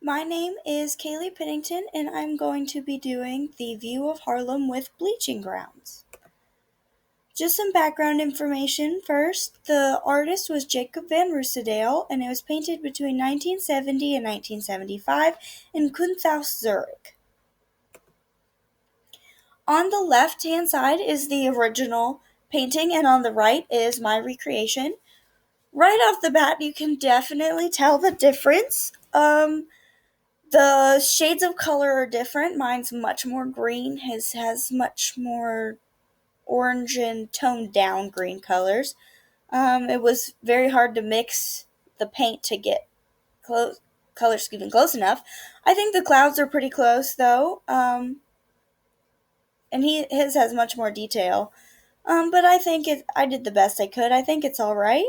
My name is Kaileigh Pittington, and I'm going to be doing the view of Haarlem with bleaching grounds. Just some background information first. The artist was Jacob van Roosendaal, and it was painted between 1970 and 1975 in Kunsthaus, Zurich. On the left-hand side is the original painting, and on the right is my recreation. Right off the bat, you can definitely tell the difference. The shades of color are different. Mine's much more green. His has much more orange and toned down green colors. It was very hard to mix the paint to get colors even close enough. I think the clouds are pretty close though, and his has much more detail. But I think I did the best I could. I think it's all right.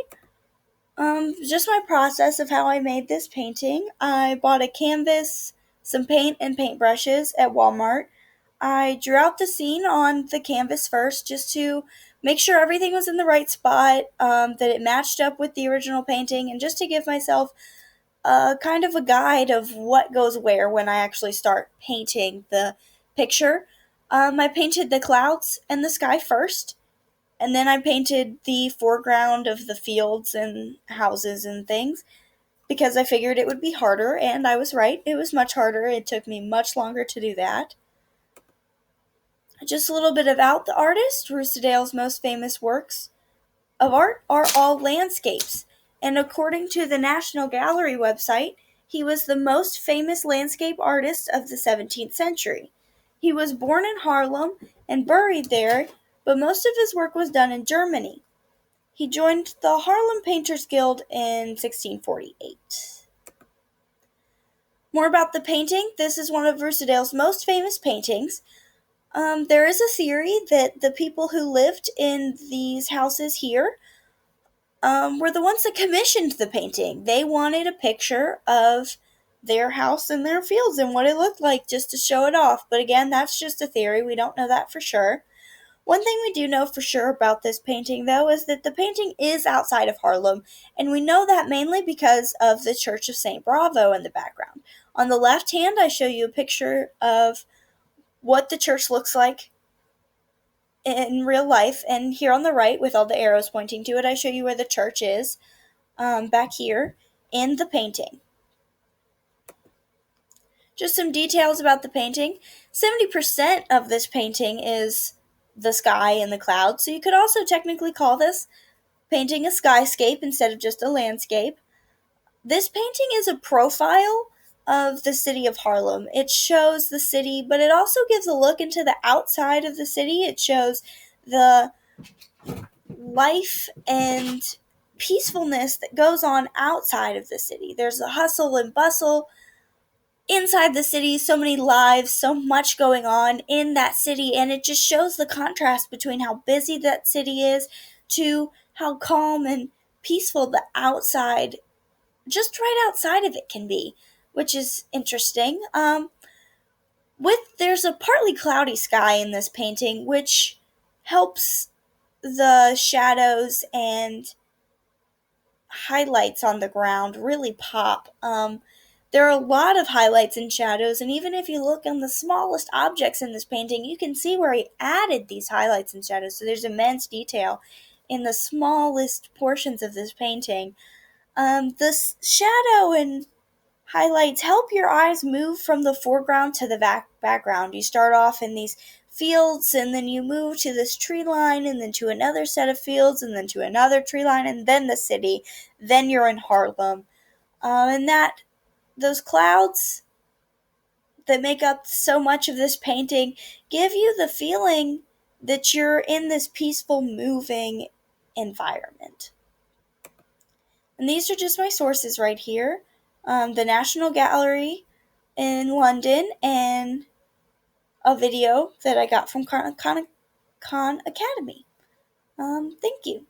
Just my process of how I made this painting. I bought a canvas, some paint, and paintbrushes at Walmart. I drew out the scene on the canvas first just to make sure everything was in the right spot, that it matched up with the original painting, and just to give myself a kind of a guide of what goes where when I actually start painting the picture. I painted the clouds and the sky first, and then I painted the foreground of the fields and houses and things because I figured it would be harder, and I was right. It was much harder. It took me much longer to do that. Just a little bit about the artist. Roosendaal's most famous works of art are all landscapes, and according to the National Gallery website, he was the most famous landscape artist of the 17th century. He was born in Haarlem and buried there, but most of his work was done in Germany. He joined the Haarlem Painters Guild in 1648. More about the painting. This is one of Roosendaal's most famous paintings. There is a theory that the people who lived in these houses here were the ones that commissioned the painting. They wanted a picture of their house and their fields and what it looked like just to show it off. But again, that's just a theory. We don't know that for sure. One thing we do know for sure about this painting, though, is that the painting is outside of Haarlem, and we know that mainly because of the Church of St. Bravo in the background. On the left hand, I show you a picture of what the church looks like in real life, and here on the right, with all the arrows pointing to it, I show you where the church is, back here in the painting. Just some details about the painting. 70% of this painting is the sky and the clouds, so you could also technically call this painting a skyscape instead of just a landscape. This painting is a profile of the city of Haarlem. It shows the city, but it also gives a look into the outside of the city. It shows the life and peacefulness that goes on outside of the city. There's a hustle and bustle inside the city, so many lives, so much going on in that city, and it just shows the contrast between how busy that city is to how calm and peaceful the outside, just right outside of it, can be, which is interesting. There's a partly cloudy sky in this painting, which helps the shadows and highlights on the ground really pop. There are a lot of highlights and shadows, and even if you look on the smallest objects in this painting, you can see where he added these highlights and shadows. So there's immense detail in the smallest portions of this painting. The shadow and highlights help your eyes move from the foreground to the background. You start off in these fields, and then you move to this tree line, and then to another set of fields, and then to another tree line, and then the city. Then you're in Haarlem. And those clouds that make up so much of this painting give you the feeling that you're in this peaceful, moving environment. And these are just my sources right here. The National Gallery in London, and a video that I got from Khan Academy. Thank you.